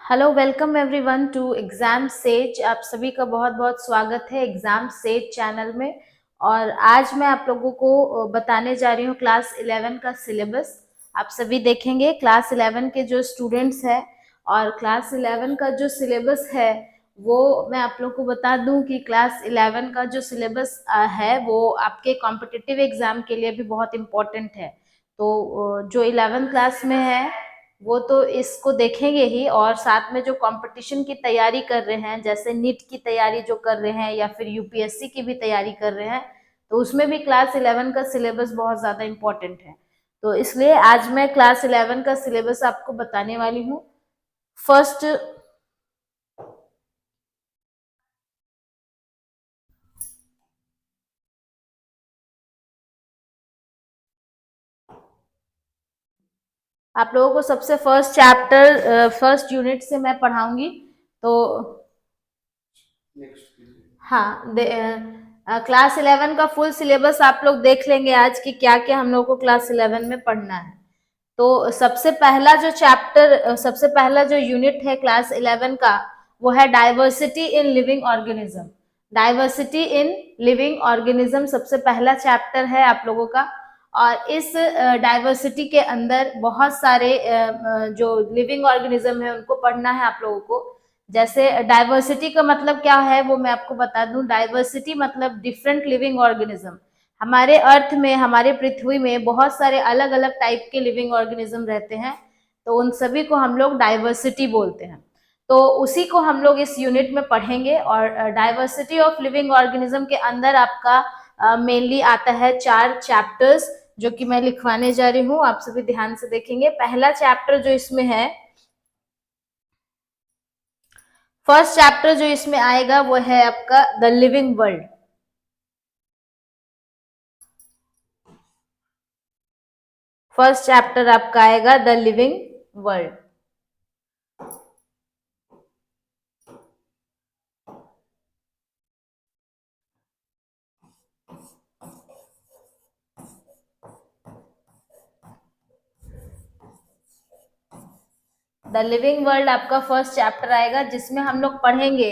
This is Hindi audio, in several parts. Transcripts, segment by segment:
Hello, welcome everyone to Exam Sage. आप सभी का बहुत बहुत स्वागत है एग्जाम सेज चैनल में। और आज मैं आप लोगों को बताने जा रही हूँ क्लास 11 का सिलेबस। आप सभी देखेंगे क्लास 11 के जो स्टूडेंट्स हैं और क्लास 11 का जो सिलेबस है वो मैं आप लोगों को बता दूं कि क्लास 11 का जो सिलेबस है वो आपके कॉम्पिटिटिव एग्जाम के लिए भी बहुत इम्पोर्टेंट है। तो जो 11 क्लास में है वो तो इसको देखेंगे ही, और साथ में जो कंपटीशन की तैयारी कर रहे हैं, जैसे नीट की तैयारी जो कर रहे हैं या फिर यूपीएससी की भी तैयारी कर रहे हैं, तो उसमें भी क्लास 11 का सिलेबस बहुत ज़्यादा इम्पोर्टेंट है। तो इसलिए आज मैं क्लास 11 का सिलेबस आपको बताने वाली हूँ। फर्स्ट, आप लोगों को सबसे फर्स्ट चैप्टर फर्स्ट यूनिट से मैं पढ़ाऊंगी। तो हाँ, क्लास 11 का फुल सिलेबस आप लोग देख लेंगे आज की क्या क्या हम लोग को क्लास 11 में पढ़ना है। तो सबसे पहला जो यूनिट है क्लास 11 का वो है diversity in living organism. Diversity in living organism सबसे पहला चैप्टर है आप लोगों का। और इस डाइवर्सिटी के अंदर बहुत सारे जो लिविंग ऑर्गेनिज्म है उनको पढ़ना है आप लोगों को। जैसे डाइवर्सिटी का मतलब क्या है वो मैं आपको बता दूं। डाइवर्सिटी मतलब डिफरेंट लिविंग ऑर्गेनिज्म। हमारे अर्थ में, हमारे पृथ्वी में बहुत सारे अलग अलग टाइप के लिविंग ऑर्गेनिज्म रहते हैं, तो उन सभी को हम लोग डाइवर्सिटी बोलते हैं। तो उसी को हम लोग इस यूनिट में पढ़ेंगे। और डाइवर्सिटी ऑफ लिविंग ऑर्गेनिज्म के अंदर आपका मेनली आता है 4 चैप्टर्स, जो कि मैं लिखवाने जा रही हूँ। आप सभी ध्यान से देखेंगे। पहला चैप्टर जो इसमें है, फर्स्ट चैप्टर जो इसमें आएगा वो है आपका the living world. First chapter आपका आएगा the living world. The living world आपका फर्स्ट चैप्टर आएगा, जिसमें हम लोग पढ़ेंगे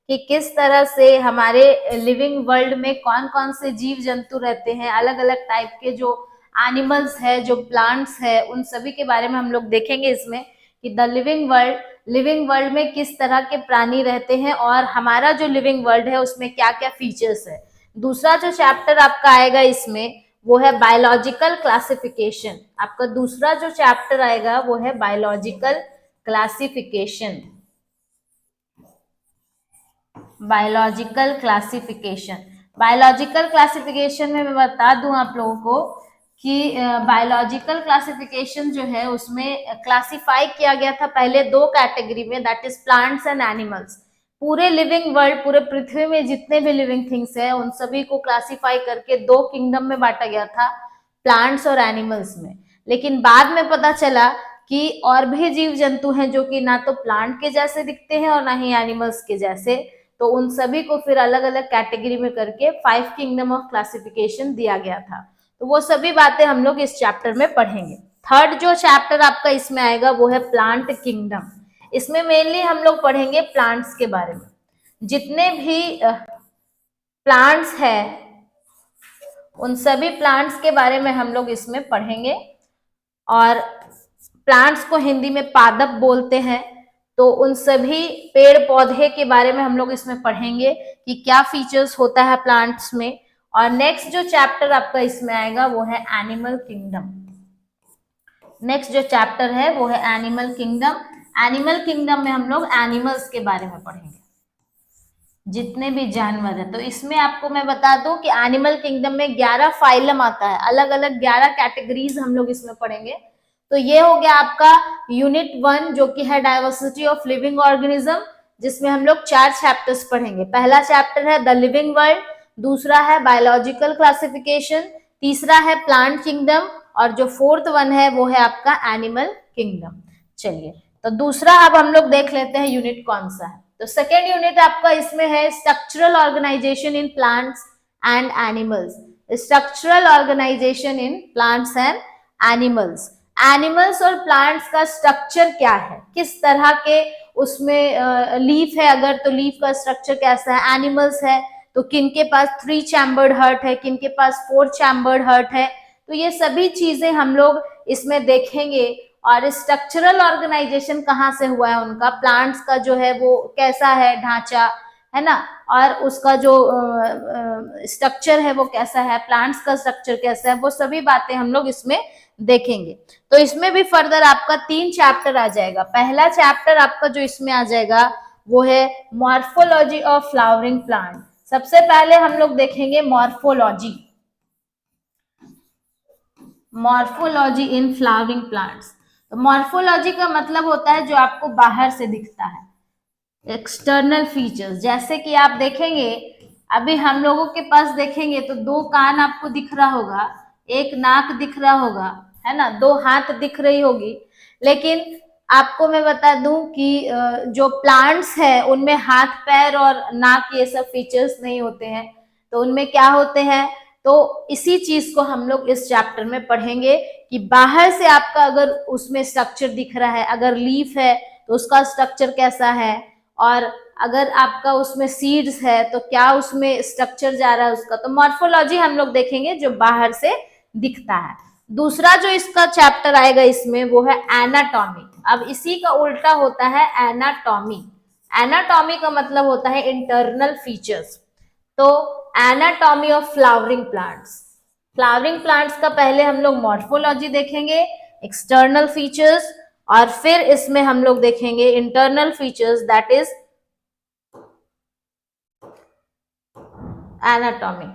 कि किस तरह से हमारे लिविंग वर्ल्ड में कौन कौन से जीव जंतु रहते हैं, अलग अलग टाइप के जो एनिमल्स है, जो प्लांट्स है, उन सभी के बारे में हम लोग देखेंगे इसमें कि द लिविंग वर्ल्ड में किस तरह के प्राणी रहते हैं और हमारा जो लिविंग वर्ल्ड है उसमें क्या क्या फीचर्स है। दूसरा जो चैप्टर आपका आएगा इसमें वो है बायोलॉजिकल क्लासिफिकेशन। आपका दूसरा जो चैप्टर आएगा वो है biological classification. Biological classification biological classification में मैं बता दूं आप लोगों को कि बायोलॉजिकल क्लासिफिकेशन जो है उसमें क्लासिफाई किया गया था पहले 2 कैटेगरी में, that is plants and animals. पूरे लिविंग वर्ल्ड, पूरे पृथ्वी में जितने भी लिविंग थिंग्स है उन सभी को क्लासिफाई करके 2 किंगडम में बांटा गया था, प्लांट्स और एनिमल्स में। लेकिन बाद में पता चला कि और भी जीव जंतु हैं जो कि ना तो प्लांट के जैसे दिखते हैं और ना ही एनिमल्स के जैसे। तो उन सभी को फिर अलग अलग कैटेगरी में करके 5 किंगडम ऑफ क्लासिफिकेशन दिया गया था। तो वो सभी बातें हम लोग इस चैप्टर में पढ़ेंगे। थर्ड जो चैप्टर आपका इसमें आएगा वो है प्लांट किंगडम। इसमें मेनली हम लोग पढ़ेंगे प्लांट्स के बारे में। जितने भी प्लांट्स है उन सभी प्लांट्स के बारे में हम लोग इसमें पढ़ेंगे। और प्लांट्स को हिंदी में पादप बोलते हैं। तो उन सभी पेड़ पौधे के बारे में हम लोग इसमें पढ़ेंगे कि क्या फीचर्स होता है प्लांट्स में। और नेक्स्ट जो चैप्टर आपका इसमें आएगा वो है एनिमल किंगडम। नेक्स्ट जो चैप्टर है वो है एनिमल किंगडम। एनिमल किंगडम में हम लोग एनिमल्स के बारे में पढ़ेंगे, जितने भी जानवर है। तो इसमें आपको मैं बता दूं कि एनिमल किंगडम में 11 फाइलम आता है, अलग अलग 11 कैटेगरीज हम लोग इसमें पढ़ेंगे। तो ये हो गया आपका यूनिट 1 जो कि है डाइवर्सिटी ऑफ लिविंग ऑर्गेनिज्म, जिसमें हम लोग 4 चैप्टर्स पढ़ेंगे। पहला चैप्टर है द लिविंग वर्ल्ड, दूसरा है बायोलॉजिकल क्लासिफिकेशन, तीसरा है प्लांट किंगडम, और जो फोर्थ वन है वो है आपका एनिमल किंगडम। चलिए, तो दूसरा अब हम लोग देख लेते हैं यूनिट कौन सा है। तो सेकेंड यूनिट आपका इसमें है structural organisation in plants and animals. Structural organisation in plants and animals. Animals और प्लांट्स का स्ट्रक्चर क्या है, किस तरह के उसमें लीफ है अगर तो लीफ का स्ट्रक्चर कैसा है, एनिमल्स है तो किन के पास 3 चैम्बर्ड हार्ट है, किन के पास 4 चैम्बर्ड हार्ट है, तो ये सभी चीजें हम लोग इसमें देखेंगे। और स्ट्रक्चरल ऑर्गेनाइजेशन कहाँ से हुआ है उनका, प्लांट्स का जो है वो कैसा है ढांचा, है ना, और उसका जो स्ट्रक्चर है वो कैसा है, प्लांट्स का स्ट्रक्चर कैसा है, वो सभी बातें हम लोग इसमें देखेंगे। तो इसमें भी फर्दर आपका 3 चैप्टर आ जाएगा। पहला चैप्टर आपका जो इसमें आ जाएगा वो है मॉर्फोलॉजी ऑफ फ्लावरिंग प्लांट। सबसे पहले हम लोग देखेंगे morphology, morphology in flowering plants. तो मॉर्फोलॉजी का मतलब होता है जो आपको बाहर से दिखता है, एक्सटर्नल फीचर्स। जैसे कि आप देखेंगे अभी हम लोगों के पास देखेंगे तो 2 कान आपको दिख रहा होगा, एक नाक दिख रहा होगा, है ना, 2 हाथ दिख रही होगी, लेकिन आपको मैं बता दूं कि जो प्लांट्स है उनमें हाथ पैर और नाक ये सब फीचर्स नहीं होते हैं, तो उनमें क्या होते हैं, तो इसी चीज को हम लोग इस चैप्टर में पढ़ेंगे कि बाहर से आपका अगर उसमें स्ट्रक्चर दिख रहा है, अगर लीफ है तो उसका स्ट्रक्चर कैसा है, और अगर आपका उसमें सीड्स है तो क्या उसमें स्ट्रक्चर जा रहा है उसका, तो मॉर्फोलॉजी हम लोग देखेंगे जो बाहर से दिखता है। दूसरा जो इसका चैप्टर आएगा इसमें वो है एनाटॉमी। अब इसी का उल्टा होता है एनाटॉमी। एनाटॉमी का मतलब होता है इंटरनल फीचर्स। तो anatomy of flowering plants, flowering plants का पहले हम लोग मॉर्फोलॉजी देखेंगे, एक्सटर्नल फीचर्स, और फिर इसमें हम लोग देखेंगे internal features, that is anatomy.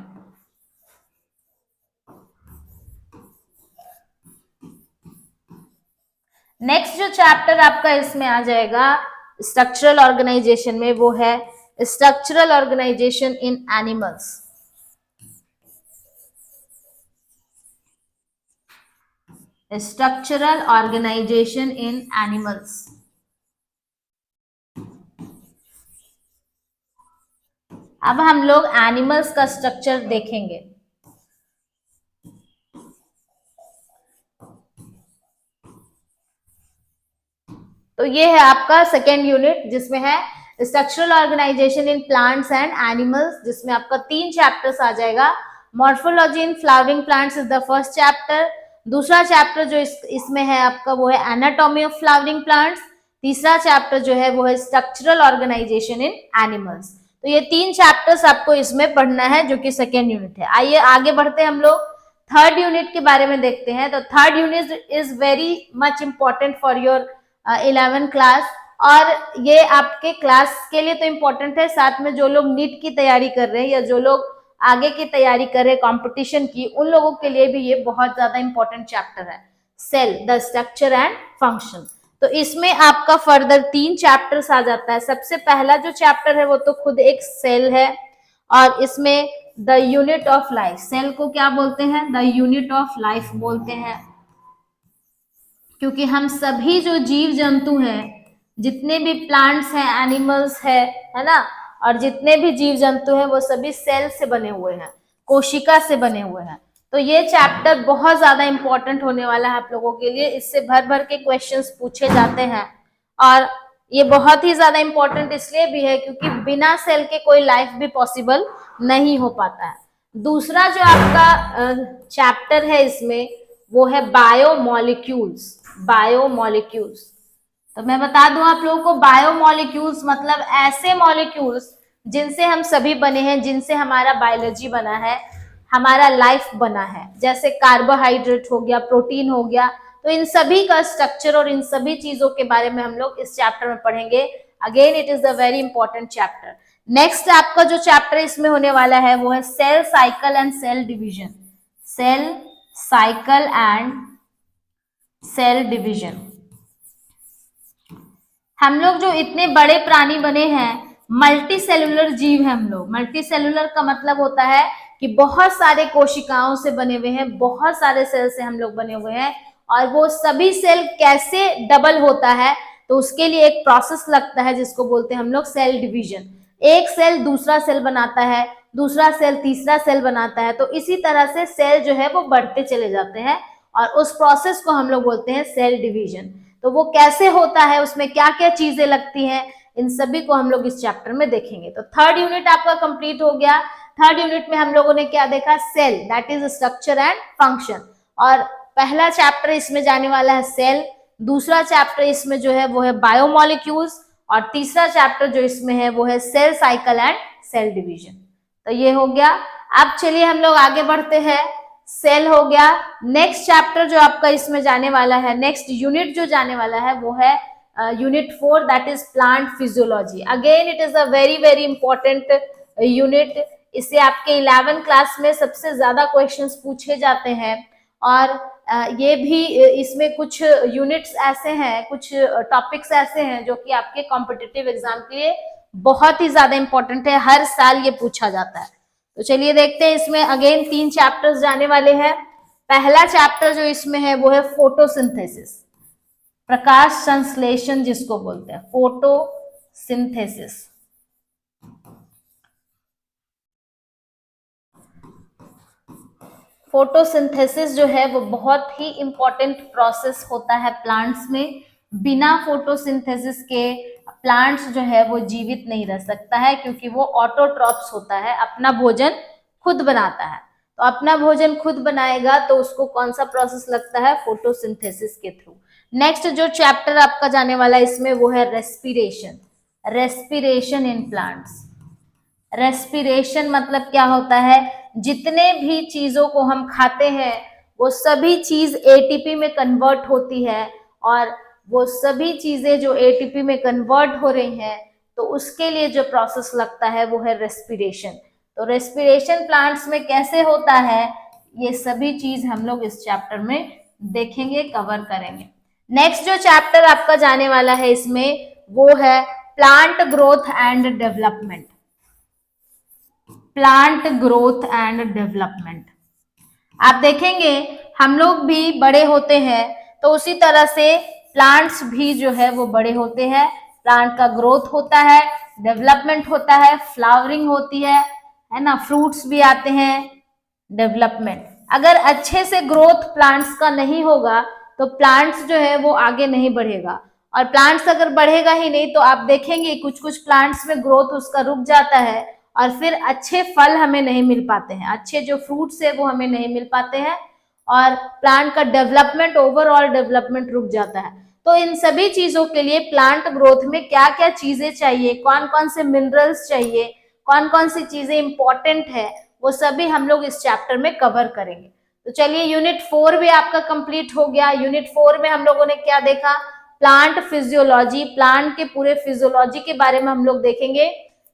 Next जो चैप्टर आपका इसमें आ जाएगा स्ट्रक्चरल ऑर्गेनाइजेशन में वो है स्ट्रक्चरल ऑर्गेनाइजेशन इन एनिमल्स। स्ट्रक्चरल ऑर्गेनाइजेशन इन एनिमल्स। अब हम लोग एनिमल्स का स्ट्रक्चर देखेंगे। तो ये है आपका सेकेंड यूनिट जिसमें है structural organisation in plants and animals, जिसमें आपका 3 चैप्टर्स आ जाएगा। Morphology in flowering plants is the first chapter. दूसरा चैप्टर जो इसमें है आपका वो है एनाटॉमी ऑफ फ्लावरिंग प्लांट्स। तीसरा चैप्टर जो है वो है स्ट्रक्चरल ऑर्गेनाइजेशन इन एनिमल्स। तो ये 3 चैप्टर्स आपको इसमें पढ़ना है जो कि सेकेंड यूनिट है। आइए आगे बढ़ते हैं हम लोग थर्ड यूनिट के बारे में देखते हैं। तो third unit is very much important for your 11 class, और ये आपके क्लास के लिए तो इम्पोर्टेंट है, साथ में जो लोग नीट की तैयारी कर रहे हैं या जो लोग आगे की तैयारी कर रहे हैं कंपटीशन की, उन लोगों के लिए भी ये बहुत ज्यादा इंपॉर्टेंट चैप्टर है, cell the structure and function. तो इसमें आपका फर्दर 3 चैप्टर्स आ जाता है। सबसे पहला जो चैप्टर है वो तो खुद एक सेल है, और इसमें the unit of life, cell को क्या बोलते हैं, द यूनिट ऑफ लाइफ बोलते हैं, क्योंकि हम सभी जो जीव जंतु हैं, जितने भी प्लांट्स हैं, एनिमल्स है ना, और जितने भी जीव जंतु हैं वो सभी सेल से बने हुए हैं, कोशिका से बने हुए हैं। तो ये चैप्टर बहुत ज्यादा इंपॉर्टेंट होने वाला है आप लोगों के लिए। इससे भर भर के क्वेश्चंस पूछे जाते हैं, और ये बहुत ही ज्यादा इंपॉर्टेंट इसलिए भी है क्योंकि बिना सेल के कोई लाइफ भी पॉसिबल नहीं हो पाता है। दूसरा जो आपका चैप्टर है इसमें वो है बायोमोलिक्यूल्स। बायोमोलिक्यूल्स, तो मैं बता दूं आप लोगों को, बायोमोलिक्यूल्स मतलब ऐसे मॉलिक्यूल्स जिनसे हम सभी बने हैं, जिनसे हमारा बायोलॉजी बना है, हमारा लाइफ बना है। जैसे कार्बोहाइड्रेट हो गया, प्रोटीन हो गया, तो इन सभी का स्ट्रक्चर और इन सभी चीजों के बारे में हम लोग इस चैप्टर में पढ़ेंगे। Again it is a very important chapter. Next आपका जो चैप्टर इसमें होने वाला है वो है cell cycle and cell division. Cell cycle and cell division. हम लोग जो इतने बड़े प्राणी बने हैं, मल्टी सेलुलर जीव हैं हम लोग। मल्टी सेलुलर का मतलब होता है कि बहुत सारे कोशिकाओं से बने हुए हैं, बहुत सारे सेल से हम लोग बने हुए हैं, और वो सभी सेल कैसे डबल होता है, तो उसके लिए एक प्रोसेस लगता है जिसको बोलते हैं हम लोग सेल डिवीजन। एक सेल दूसरा सेल बनाता है, दूसरा सेल तीसरा सेल बनाता है, तो इसी तरह से सेल जो है वो बढ़ते चले जाते हैं, और उस प्रोसेस को हम लोग बोलते हैं सेल डिवीजन। तो वो कैसे होता है, उसमें क्या क्या चीजें लगती हैं, इन सभी को हम लोग इस चैप्टर में देखेंगे। तो थर्ड यूनिट आपका कंप्लीट हो गया। थर्ड यूनिट में हम लोगों ने क्या देखा, cell, that is structure and function. और पहला चैप्टर इसमें जाने वाला है सेल, दूसरा चैप्टर इसमें जो है वो है बायोमोलिक्यूल्स, और तीसरा चैप्टर जो इसमें है वो है cell cycle and cell division. तो ये हो गया। अब चलिए हम लोग आगे बढ़ते हैं। सेल हो गया। नेक्स्ट चैप्टर जो आपका इसमें जाने वाला है, नेक्स्ट यूनिट जो जाने वाला है वो है unit 4, that is plant physiology. Again it is a very very important unit. इससे आपके 11th क्लास में सबसे ज्यादा क्वेश्चंस पूछे जाते हैं। और ये भी इसमें कुछ यूनिट्स ऐसे हैं, कुछ टॉपिक्स ऐसे हैं जो कि आपके कॉम्पिटिटिव एग्जाम के लिए बहुत ही ज्यादा इंपॉर्टेंट है, हर साल ये पूछा जाता है। तो चलिए देखते हैं, इसमें अगेन 3 चैप्टर्स जाने वाले हैं। पहला चैप्टर जो इसमें है वो है फोटोसिंथेसिस, प्रकाश संश्लेषण जिसको बोलते हैं, फोटोसिंथेसिस। फोटोसिंथेसिस जो है वो बहुत ही इंपॉर्टेंट प्रोसेस होता है प्लांट्स में। बिना फोटोसिंथेसिस के प्लांट्स जो है वो जीवित नहीं रह सकता है, क्योंकि वो ऑटोट्रॉप्स होता है, अपना भोजन खुद बनाता है। तो अपना भोजन खुद बनाएगा तो उसको कौन सा प्रोसेस लगता है, फोटोसिंथेसिस के थ्रू। नेक्स्ट जो चैप्टर आपका जाने वाला है इसमें वो है respiration, respiration in plants. Respiration मतलब क्या होता है, जितने भी चीजों को हम खाते हैं वो सभी चीज एटीपी में कन्वर्ट होती है, और वो सभी चीजें जो एटीपी में कन्वर्ट हो रही हैं तो उसके लिए जो प्रोसेस लगता है वो है रेस्पिरेशन। तो रेस्पिरेशन प्लांट्स में कैसे होता है, ये सभी चीज हम लोग इस चैप्टर में देखेंगे, कवर करेंगे। नेक्स्ट जो चैप्टर आपका जाने वाला है इसमें वो है plant growth and development, plant growth and development. आप देखेंगे हम लोग भी बड़े होते हैं तो उसी तरह से प्लांट्स भी जो है वो बड़े होते हैं, प्लांट का ग्रोथ होता है, डेवलपमेंट होता है, फ्लावरिंग होती है ना, फ्रूट्स भी आते हैं, डेवलपमेंट। अगर अच्छे से ग्रोथ प्लांट्स का नहीं होगा तो प्लांट्स जो है वो आगे नहीं बढ़ेगा, और प्लांट्स अगर बढ़ेगा ही नहीं तो आप देखेंगे कुछ कुछ प्लांट्स में ग्रोथ उसका रुक जाता है, और फिर अच्छे फल हमें नहीं मिल पाते हैं, अच्छे जो फ्रूट्स है वो हमें नहीं मिल पाते हैं, और प्लांट का डेवलपमेंट, ओवरऑल डेवलपमेंट रुक जाता है। तो इन सभी चीजों के लिए प्लांट ग्रोथ में क्या क्या चीजें चाहिए, कौन कौन से मिनरल्स चाहिए, कौन कौन सी चीजें इंपॉर्टेंट है, वो सभी हम लोग इस चैप्टर में कवर करेंगे। तो चलिए यूनिट 4 भी आपका कंप्लीट हो गया। यूनिट 4 में हम लोगों ने क्या देखा, प्लांट फिजियोलॉजी, प्लांट के पूरे फिजियोलॉजी के बारे में हम लोग देखेंगे,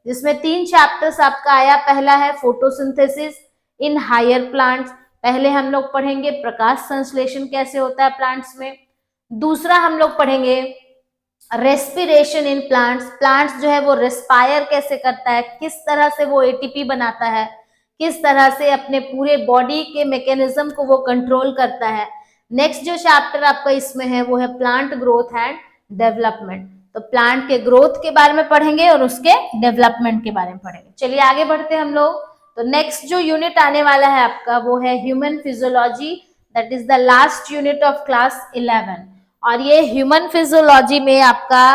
जिसमें 3 चैप्टर्स आपका आया। पहला है फोटोसिंथेसिस इन हायर प्लांट्स, पहले हम लोग पढ़ेंगे प्रकाश संश्लेषण कैसे होता है प्लांट्स में। दूसरा हम लोग पढ़ेंगे रेस्पिरेशन इन प्लांट्स, प्लांट्स जो है वो रेस्पायर कैसे करता है, किस तरह से वो एटीपी बनाता है, किस तरह से अपने पूरे बॉडी के मैकेनिज्म को वो कंट्रोल करता है। नेक्स्ट जो चैप्टर आपका इसमें है वो है प्लांट ग्रोथ एंड डेवलपमेंट, तो प्लांट के ग्रोथ के बारे में पढ़ेंगे और उसके डेवलपमेंट के बारे में पढ़ेंगे। चलिए आगे बढ़ते हैं हम लोग। तो नेक्स्ट जो यूनिट आने वाला है आपका वो है human physiology, that is the last unit of class 11। और ये ह्यूमन फिजियोलॉजी में आपका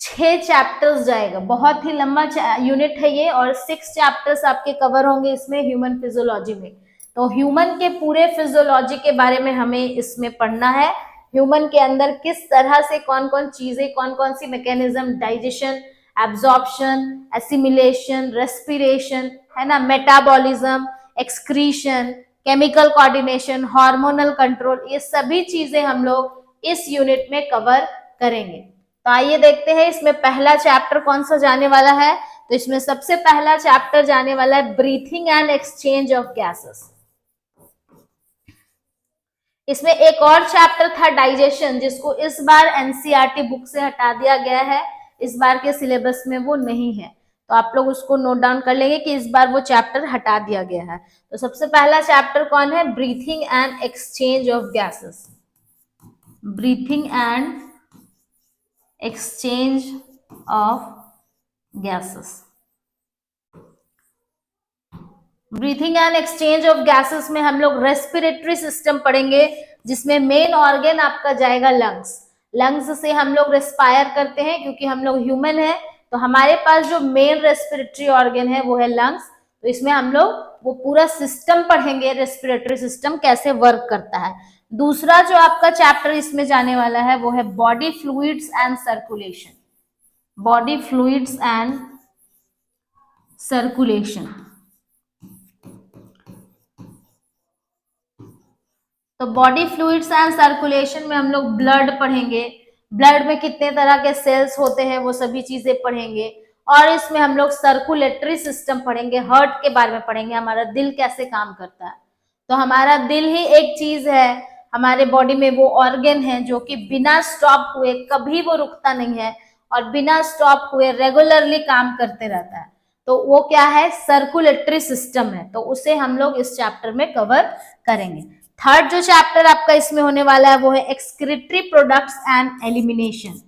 6 चैप्टर्स जाएगा, बहुत ही लंबा यूनिट है ये, और 6 चैप्टर्स आपके कवर होंगे इसमें ह्यूमन फिजियोलॉजी में। तो ह्यूमन के पूरे फिजियोलॉजी के बारे में हमें इसमें पढ़ना है, ह्यूमन के अंदर किस तरह से कौन कौन चीजें, कौन कौन सी mechanism, digestion, absorption, assimilation, respiration, है ना, metabolism, excretion, chemical coordination, hormonal control, ये सभी चीजें हम लोग इस यूनिट में कवर करेंगे। तो आइए देखते हैं इसमें पहला चैप्टर कौन सा जाने वाला है। तो इसमें सबसे पहला चैप्टर जाने वाला है breathing and exchange of gases. इसमें एक और चैप्टर था डाइजेशन, जिसको इस बार एनसीईआरटी बुक से हटा दिया गया है, इस बार के सिलेबस में वो नहीं है, तो आप लोग उसको नोट डाउन कर लेंगे कि इस बार वो चैप्टर हटा दिया गया है। तो सबसे पहला चैप्टर कौन है, breathing and exchange of gases, breathing and exchange of gases. Breathing and exchange of gases में हम लोग रेस्पिरेटरी सिस्टम पढ़ेंगे, जिसमें मेन ऑर्गन आपका जाएगा लंग्स। लंग्स से हम लोग रेस्पायर करते हैं, क्योंकि हम लोग ह्यूमन है, तो हमारे पास जो मेन रेस्पिरेटरी ऑर्गन है वो है लंग्स। तो इसमें हम लोग वो पूरा सिस्टम पढ़ेंगे, रेस्पिरेटरी सिस्टम कैसे वर्क करता है। दूसरा जो आपका चैप्टर इसमें जाने वाला है वो है body fluids and circulation. Body fluids and circulation. तो बॉडी फ्लूइड्स एंड सर्कुलेशन में हम लोग ब्लड पढ़ेंगे, ब्लड में कितने तरह के सेल्स होते हैं वो सभी चीजें पढ़ेंगे। और इसमें हम लोग सर्कुलेटरी सिस्टम पढ़ेंगे, हार्ट के बारे में पढ़ेंगे, हमारा दिल कैसे काम करता है। तो हमारा दिल ही एक चीज है हमारे बॉडी में, वो ऑर्गन है जो कि बिना स्टॉप हुए कभी वो रुकता नहीं है और बिना स्टॉप हुए रेगुलरली काम करते रहता है। तो वो क्या है, सर्कुलेटरी सिस्टम है। तो उसे हम लोग इस चैप्टर में कवर करेंगे। थर्ड जो चैप्टर आपका इसमें होने वाला है वो है excretory products and elimination.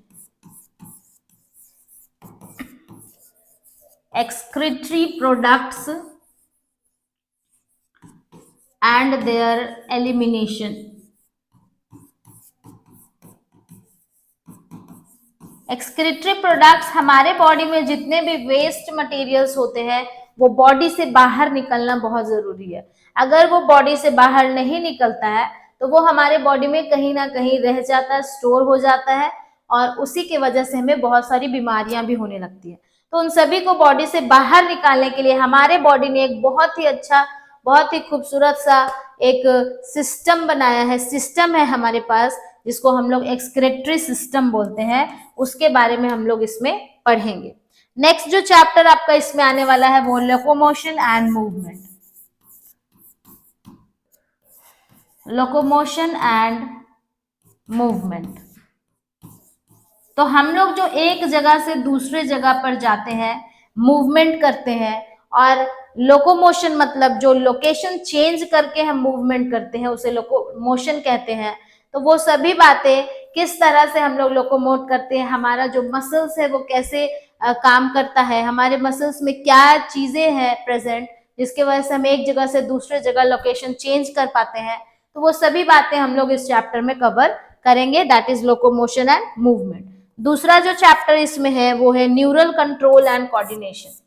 Excretory products and there elimination. Excretory products, हमारे बॉडी में जितने भी वेस्ट मटेरियल्स होते हैं वो बॉडी से बाहर निकलना बहुत जरूरी है। अगर वो बॉडी से बाहर नहीं निकलता है तो वो हमारे बॉडी में कहीं ना कहीं रह जाता है, स्टोर हो जाता है, और उसी की वजह से हमें बहुत सारी बीमारियां भी होने लगती है। तो उन सभी को बॉडी से बाहर निकालने के लिए हमारे बॉडी ने एक बहुत ही अच्छा, बहुत ही खूबसूरत सा एक सिस्टम बनाया है, सिस्टम है हमारे पास, जिसको हम लोग एक्सक्रीटरी सिस्टम बोलते हैं। उसके बारे में हम लोग इसमें पढ़ेंगे। नेक्स्ट जो चैप्टर आपका इसमें आने वाला है वो locomotion and movement. Locomotion and movement. तो हम लोग जो एक जगह से दूसरे जगह पर जाते हैं, मूवमेंट करते हैं, और लोकोमोशन मतलब जो लोकेशन चेंज करके हम मूवमेंट करते हैं उसे लोकोमोशन कहते हैं। तो वो सभी बातें किस तरह से हम लोग लोकोमोट करते हैं, हमारा जो मसल्स है वो कैसे काम करता है, हमारे मसल्स में क्या चीजें हैं प्रेजेंट जिसकी वजह से हम एक जगह से दूसरे जगह लोकेशन चेंज कर पाते हैं, तो वो सभी बातें हम लोग इस चैप्टर में कवर करेंगे, that is locomotion and movement. दूसरा जो चैप्टर इसमें है वो है neural control and coordination.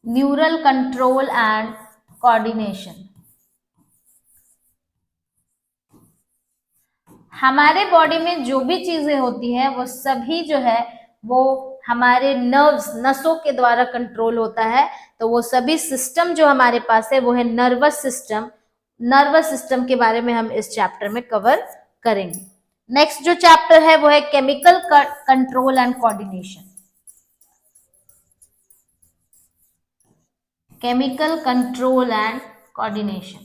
Neural control and coordination. हमारे बॉडी में जो भी चीजें होती हैं वो सभी जो है वो हमारे नर्व्स, नसों के द्वारा कंट्रोल होता है। तो वो सभी सिस्टम जो हमारे पास है वो है नर्वस सिस्टम। नर्वस सिस्टम के बारे में हम इस चैप्टर में कवर करेंगे। नेक्स्ट जो चैप्टर है वो है chemical control and coordination. Chemical control and coordination.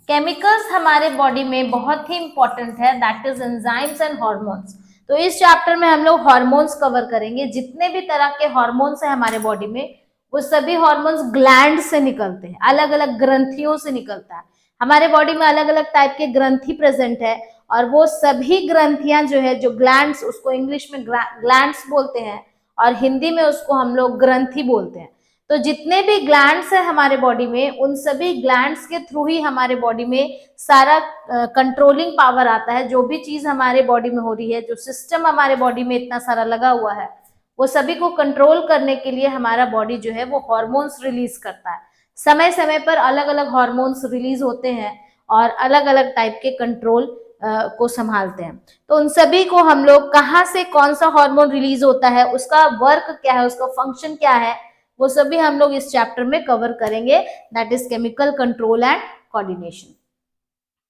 Chemicals हमारे बॉडी में बहुत ही इंपॉर्टेंट है, that is enzymes and hormones. तो इस चैप्टर में हम लोग हॉर्मोन्स कवर करेंगे। जितने भी तरह के हॉर्मोन्स है हमारे बॉडी में वो सभी हॉर्मोन्स ग्लैंड से निकलते हैं, अलग अलग ग्रंथियों से निकलता है। हमारे बॉडी में अलग अलग टाइप के ग्रंथि प्रेजेंट है, और वो सभी ग्रंथियां जो है, जो ग्लैंड्स, उसको इंग्लिश में ग्लैंड्स बोलते हैं और हिंदी में उसको हम लोग ग्रंथि बोलते हैं। तो जितने भी ग्लैंड्स है हमारे बॉडी में उन सभी ग्लैंड्स के थ्रू ही हमारे बॉडी में सारा कंट्रोलिंग पावर आता है। जो भी चीज हमारे बॉडी में हो रही है, जो सिस्टम हमारे बॉडी में इतना सारा लगा हुआ है, वो सभी को कंट्रोल करने के लिए हमारा बॉडी जो है वो हॉर्मोन्स रिलीज करता है। समय समय पर अलग अलग हॉर्मोन्स रिलीज होते हैं और अलग अलग टाइप के कंट्रोल को संभालते हैं। तो उन सभी को हम लोग कहाँ से कौन सा हार्मोन रिलीज होता है, उसका वर्क क्या है, उसका फंक्शन क्या है, वो सभी हम लोग इस चैप्टर में कवर करेंगे, that is chemical control and coordination.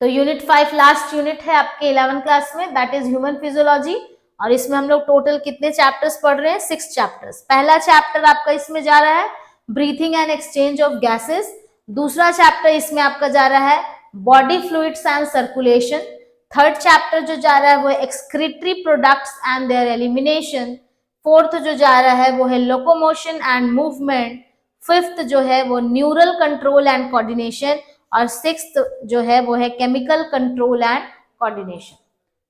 तो यूनिट 5 लास्ट यूनिट है आपके 11th क्लास में, दैट इज ह्यूमन फिजियोलॉजी। और इसमें हम लोग टोटल कितने चैप्टर्स पढ़ रहे हैं, 6 चैप्टर्स। पहला चैप्टर आपका इसमें जा रहा है breathing and exchange of gases. दूसरा चैप्टर इसमें आपका जा रहा है body fluids and circulation. Third chapter जो जा रहा है वो excretory products and there elimination. Fourth जो जा रहा है वो है लोकोमोशन एंड मूवमेंट। फिफ्थ जो है वो न्यूरल कंट्रोल एंड कोऑर्डिनेशन। और 6th जो है वो है केमिकल कंट्रोल एंड कोऑर्डिनेशन।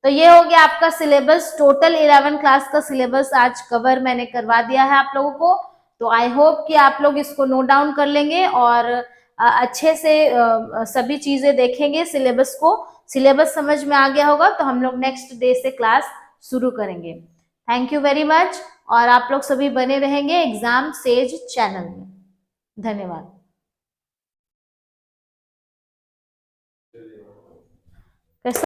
तो ये हो गया आपका सिलेबस। टोटल 11 क्लास का सिलेबस आज कवर मैंने करवा दिया है आप लोगों को। तो आई होप कि आप लोग इसको नोट डाउन कर लेंगे और अच्छे से सभी चीजें देखेंगे सिलेबस को। सिलेबस समझ में आ गया होगा तो हम लोग नेक्स्ट डे से क्लास शुरू करेंगे। Thank you very much. और आप लोग सभी बने रहेंगे एग्जाम सेज चैनल में। धन्यवाद। कैसा